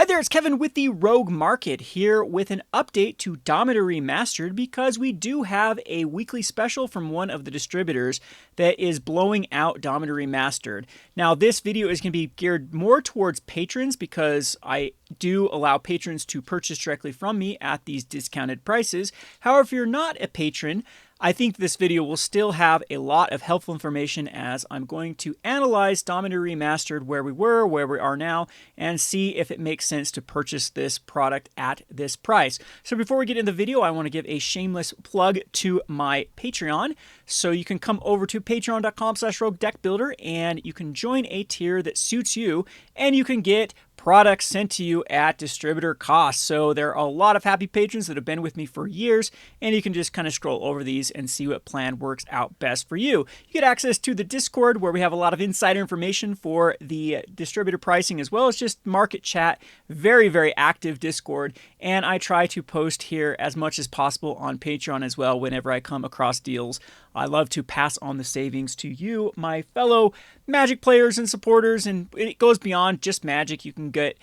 there, it's Kevin with the Rogue Market here with an update to Dominaria Remastered because we do have a weekly special from one of the distributors that is blowing out Dominaria Remastered. Now, this video is going to be geared more towards patrons because I do allow patrons to purchase directly from me at these discounted prices. However, if you're not a patron, I think this video will still have a lot of helpful information as I'm going to analyze Dominaria Remastered, where we were, where we are now, and see if it makes sense to purchase this product at this price. So before we get into the video, I want to give a shameless plug to my Patreon. So you can come over to patreon.com/roguedeckbuilder and you can join a tier that suits you, and you can get products sent to you at distributor cost. So there are a lot of happy patrons that have been with me for years, and you can just kind of scroll over these and see what plan works out best for you. You get access to the Discord, where we have a lot of insider information for the distributor pricing, as well as just market chat. Very, very active Discord, and I try to post here as much as possible on Patreon as well whenever I come across deals. I love to pass on the savings to you, my fellow Magic players and supporters, and it goes beyond just Magic. You can get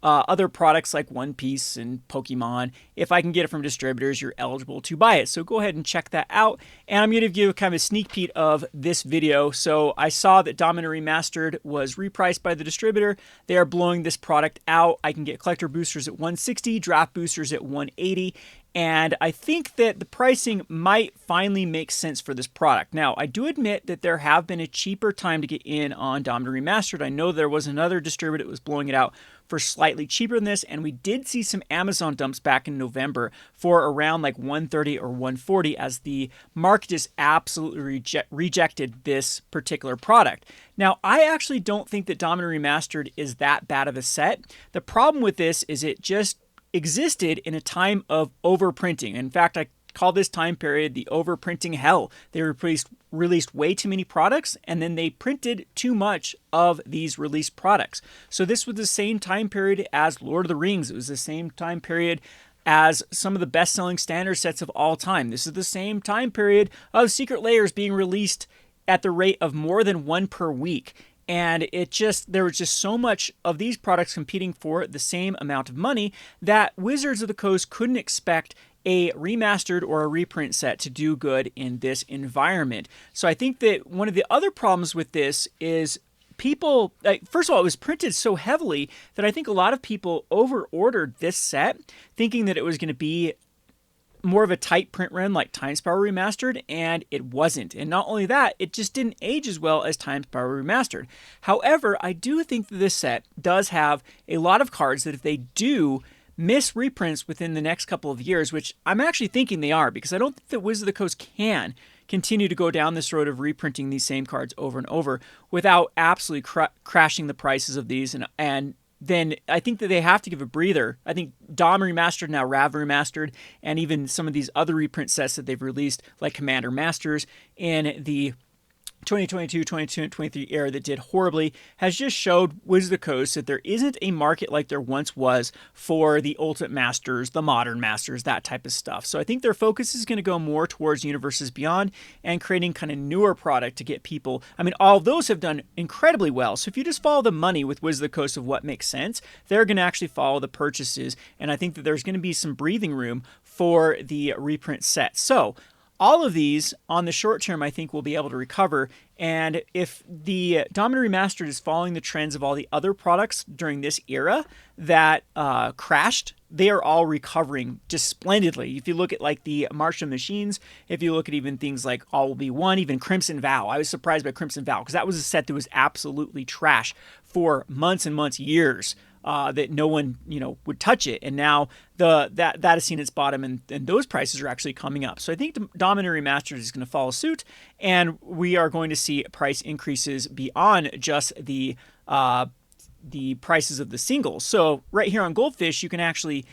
other products like One Piece and Pokemon. If I can get it from distributors, you're eligible to buy it. So go ahead and check that out. And I'm going to give you kind of a sneak peek of this video. So I saw that Dominaria Remastered was repriced by the distributor. They are blowing this product out. I can get collector boosters at 160, draft boosters at 180. And I think that the pricing might finally make sense for this product. Now, I do admit that there have been a cheaper time to get in on Dominaria Remastered. I know there was another distributor that was blowing it out for slightly cheaper than this, and we did see some Amazon dumps back in November for around like 130 or 140 as the market just absolutely rejected this particular product. Now, I actually don't think that Dominaria Remastered is that bad of a set. The problem with this is it just existed in a time of overprinting. In fact, I call this time period the overprinting hell. They released way too many products, and then they printed too much of these released products. So this was the same time period as Lord of the Rings. It was the same time period as some of the best-selling standard sets of all time. This is the same time period of Secret Layers being released at the rate of more than one per week. And there was just so much of these products competing for the same amount of money that Wizards of the Coast couldn't expect a remastered or a reprint set to do good in this environment. So I think that one of the other problems with this is people, first of all, it was printed so heavily that I think a lot of people over-ordered this set thinking that it was going to be more of a tight print run like Time's Power Remastered, and it wasn't. And not only that, it just didn't age as well as Time's Power Remastered. However, I do think that this set does have a lot of cards that if they do miss reprints within the next couple of years, which I'm actually thinking they are, because I don't think that Wizards of the Coast can continue to go down this road of reprinting these same cards over and over without absolutely crashing the prices of these, and then I think that they have to give a breather. I think Dom Remastered, now Rav Remastered, and even some of these other reprint sets that they've released, like Commander Masters in the 2022, 22, and 23 era that did horribly, has just showed Wizards of the Coast that there isn't a market like there once was for the Ultimate Masters, the Modern Masters, that type of stuff. So I think their focus is going to go more towards Universes Beyond and creating kind of newer product to get people. I mean, all of those have done incredibly well. So if you just follow the money with Wizards of the Coast of what makes sense, they're going to actually follow the purchases. And I think that there's going to be some breathing room for the reprint set. So all of these, on the short term, I think will be able to recover. And if the Dominaria Remastered is following the trends of all the other products during this era that crashed, they are all recovering just splendidly. If you look at like the March of Machines, if you look at even things like All Will Be One, even Crimson Vow. I was surprised by Crimson Vow because that was a set that was absolutely trash for months and months, years. That no one, would touch it. And now that has seen its bottom, and those prices are actually coming up. So I think Dominaria Remastered is going to follow suit, and we are going to see price increases beyond just the prices of the singles. So right here on Goldfish, you can actually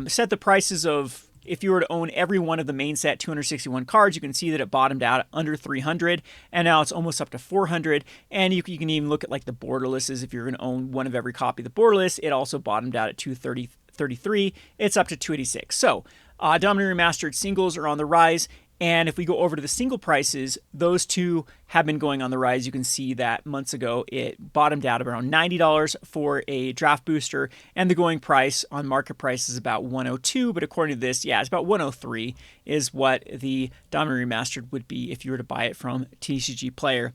set the prices of, if you were to own every one of the main set 261 cards, you can see that it bottomed out at under 300, and now it's almost up to 400. And you can even look at like the borderlesses. If you're going to own one of every copy of the borderless, it also bottomed out at 233. It's up to 286. So Dominaria Remastered singles are on the rise. And if we go over to the single prices, those two have been going on the rise. You can see that months ago it bottomed out around $90 for a draft booster, and the going price on market price is about $102. But according to this, yeah, it's about $103 is what the Dominaria Remastered would be if you were to buy it from TCG Player.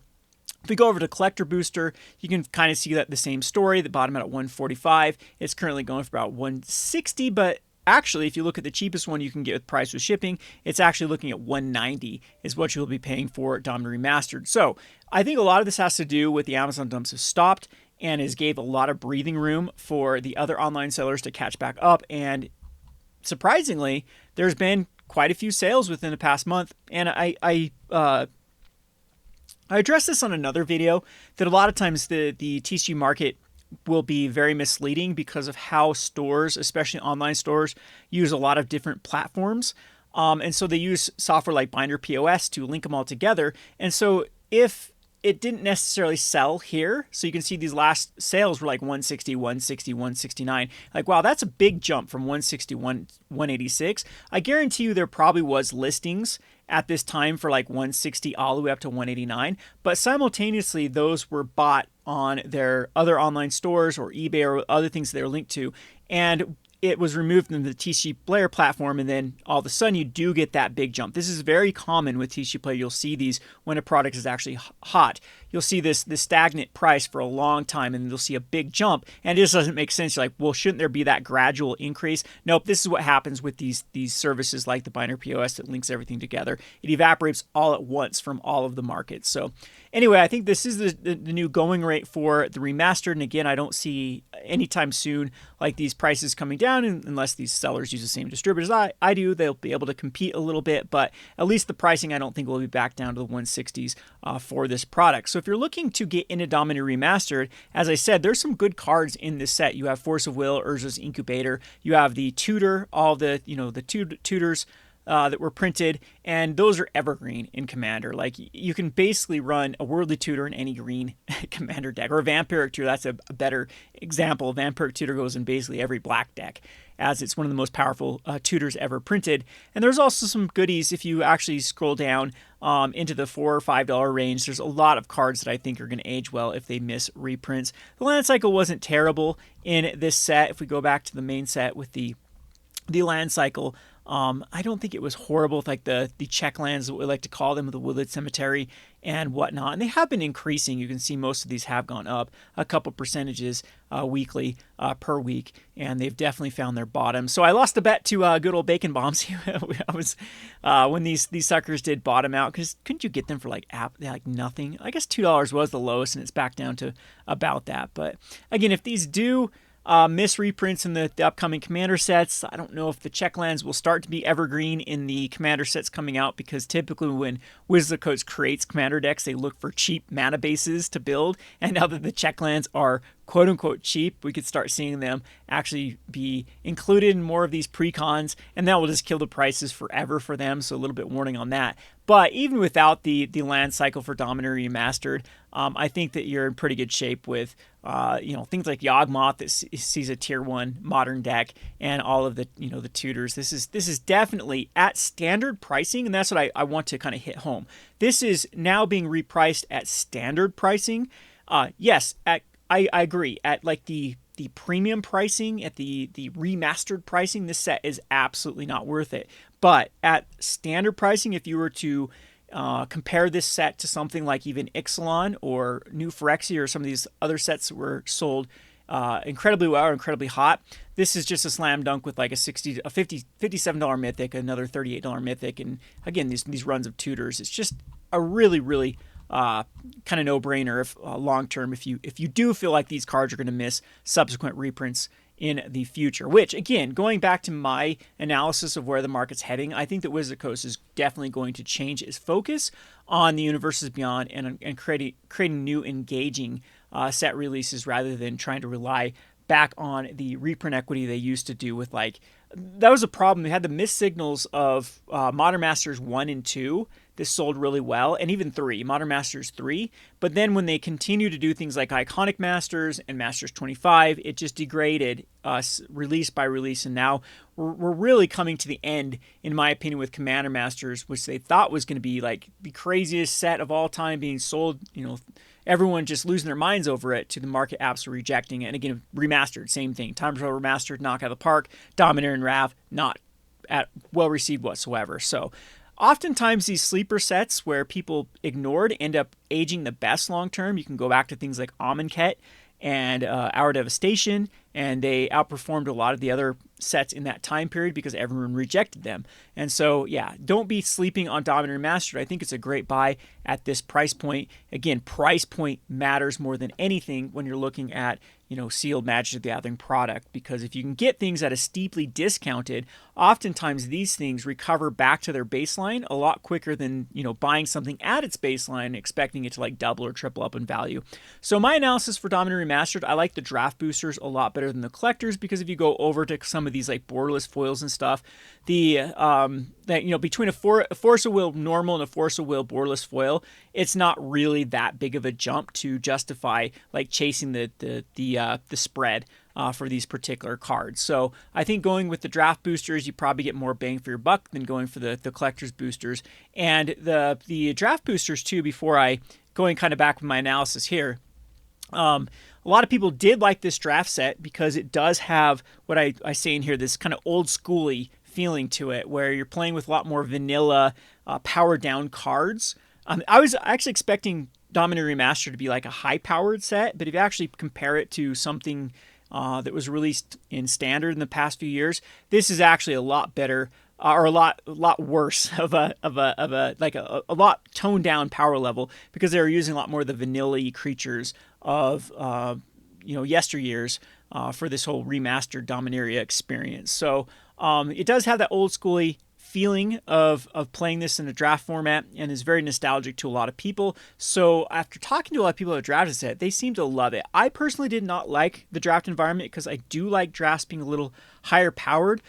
If we go over to Collector Booster, you can kind of see that the same story. The bottom out at $145. It's currently going for about $160, but actually, if you look at the cheapest one you can get with price with shipping, it's actually looking at $190 is what you'll be paying for Dominaria Remastered. So I think a lot of this has to do with the Amazon dumps have stopped and has gave a lot of breathing room for the other online sellers to catch back up. And surprisingly, there's been quite a few sales within the past month. And I addressed this on another video that a lot of times the TCG market will be very misleading because of how stores, especially online stores, use a lot of different platforms. And so they use software like Binder POS to link them all together. And so if it didn't necessarily sell here, so you can see these last sales were like 160, 160, 169. Like, wow, that's a big jump from 161, 186. I guarantee you there probably was listings at this time for like 160 all the way up to 189, but simultaneously those were bought on their other online stores or eBay or other things they were linked to, and it was removed from the TCG Player platform, and then all of a sudden you do get that big jump. This is very common with TCG Player. You'll see these when a product is actually hot. You'll see this stagnant price for a long time, and you'll see a big jump, and it just doesn't make sense. You're like, well, shouldn't there be that gradual increase? Nope, this is what happens with these services like the Binder POS that links everything together. It evaporates all at once from all of the markets. So anyway, I think this is the new going rate for the Remastered, and again, I don't see anytime soon like these prices coming down unless these sellers use the same distributors I do. They'll be able to compete a little bit, but at least the pricing I don't think will be back down to the 160s for this product. So if you're looking to get into Dominaria Remastered, as I said, there's some good cards in this set. You have Force of Will, Urza's Incubator, you have the Tutor, all the tutors that were printed, and those are evergreen in Commander. Like, you can basically run a Worldly Tutor in any green Commander deck, or a Vampiric Tutor. That's a better example. Vampiric Tutor goes in basically every black deck, as it's one of the most powerful tutors ever printed. And there's also some goodies if you actually scroll down into the $4 or $5 range. There's a lot of cards that I think are going to age well if they miss reprints. The land cycle wasn't terrible in this set. If we go back to the main set with the land cycle, I don't think it was horrible with like the check lands, what we like to call them, the Woodland Cemetery and whatnot. And they have been increasing. You can see most of these have gone up a couple percentages weekly per week, and they've definitely found their bottom. So I lost a bet to good old Bacon Bombs. I was when these suckers did bottom out, because couldn't you get them for like nothing? I guess $2 was the lowest, and it's back down to about that. But again, if these do miss reprints in the upcoming Commander sets, I don't know if the checklands will start to be evergreen in the Commander sets coming out, because typically when Wizards of the Coast creates Commander decks, they look for cheap mana bases to build, and now that the checklands are quote-unquote cheap, we could start seeing them actually be included in more of these precons, and that will just kill the prices forever for them, so a little bit warning on that. But even without the land cycle for Dominaria Remastered, I think that you're in pretty good shape with things like Yawgmoth that sees a tier 1 modern deck, and all of the the tutors. This is definitely at standard pricing, and that's what I want to kind of hit home. This is now being repriced at standard pricing. Yes, I agree. At like the premium pricing, at the remastered pricing, this set is absolutely not worth it. But at standard pricing, if you were to compare this set to something like even Ixalan or New Phyrexia or some of these other sets that were sold incredibly well or incredibly hot, this is just a slam dunk with like a $57 Mythic, another $38 Mythic, and again, these runs of tutors. It's just a really, really kind of no-brainer if long term if you do feel like these cards are going to miss subsequent reprints in the future. Which, again, going back to my analysis of where the market's heading, I think that Wizards of the Coast is definitely going to change its focus on the Universes Beyond and creating new engaging set releases, rather than trying to rely back on the reprint equity they used to do with, like, that was a problem. They had the missed signals of Modern Masters 1 and 2 this sold really well, and even 3, Modern Masters 3. But then when they continue to do things like Iconic Masters and Masters 25, it just degraded release by release, and now we're really coming to the end, in my opinion, with Commander Masters, which they thought was going to be like the craziest set of all time being sold, everyone just losing their minds over it, to the market absolutely rejecting it. And again, Remastered, same thing. Time Patrol Remastered, knock out of the park. Dominaria and Rav, not well received whatsoever. So oftentimes these sleeper sets where people ignored end up aging the best long term. You can go back to things like Amonkhet and Our Devastation, and they outperformed a lot of the other sets in that time period because everyone rejected them. And so, yeah, don't be sleeping on Dominaria Remastered. I think it's a great buy at this price point. Again, price point matters more than anything when you're looking at, sealed Magic the Gathering product, because if you can get things at a steeply discounted, oftentimes these things recover back to their baseline a lot quicker than, buying something at its baseline and expecting it to like double or triple up in value. So my analysis for Dominaria Remastered, I like the draft boosters a lot better than the collectors, because if you go over to some of these like borderless foils and stuff, between a Force of Will normal and a Force of Will borderless foil, it's not really that big of a jump to justify like chasing the spread for these particular cards. So I think going with the draft boosters, you probably get more bang for your buck than going for the collector's boosters. And the draft boosters too, before I going kind of back with my analysis here, a lot of people did like this draft set because it does have what I say in here, this kind of old schooly feeling to it, where you're playing with a lot more vanilla power down cards. I was actually expecting Dominaria Remastered to be like a high powered set, but if you actually compare it to something that was released in Standard in the past few years, this is actually a lot better, or a lot worse of a lot toned down power level, because they were using a lot more of the vanilla-y creatures of yesteryears for this whole remastered Dominaria experience. So it does have that old schooly feeling of playing this in a draft format, and is very nostalgic to a lot of people. So after talking to a lot of people that drafted this set, they seem to love it. I personally did not like the draft environment, because I do like drafts being a little higher powered.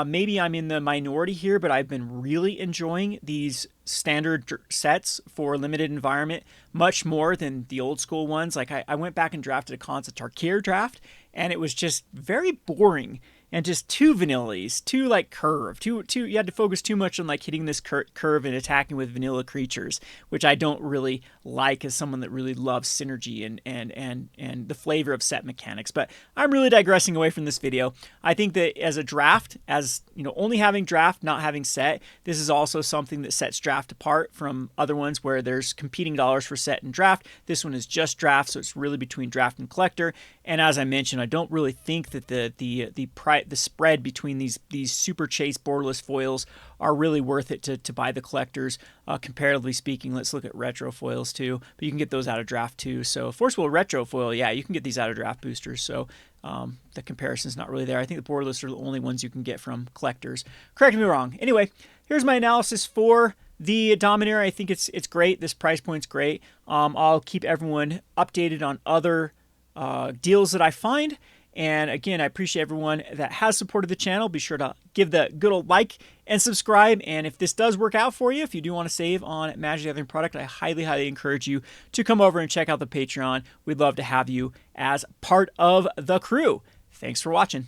Maybe I'm in the minority here, but I've been really enjoying these standard sets for limited environment much more than the old school ones. Like I went back and drafted a Khans of Tarkir draft, and it was just very boring and just too vanilla-y, too like curved, too you had to focus too much on like hitting this curve and attacking with vanilla creatures, which I don't really like as someone that really loves synergy and the flavor of set mechanics. But I'm really digressing away from this video. I think that as a draft, only having draft, not having set, this is also something that sets draft apart from other ones where there's competing dollars for set and draft. This one is just draft, so it's really between draft and collector. And as I mentioned, I don't really think that the spread between these super chase borderless foils are really worth it to buy the collectors. Comparatively speaking, let's look at retro foils too, but you can get those out of draft too. So Force Will retro foil, yeah, you can get these out of draft boosters. So the comparison is not really there. I think the borderless are the only ones you can get from collectors. Correct me wrong. Anyway, here's my analysis for the Dominaria. I think it's great. This price point's great. I'll keep everyone updated on other deals that I find. And again, I appreciate everyone that has supported the channel. Be sure to give the good old like and subscribe. And if this does work out for you, if you do want to save on Magic the Gathering product, I highly, highly encourage you to come over and check out the Patreon. We'd love to have you as part of the crew. Thanks for watching.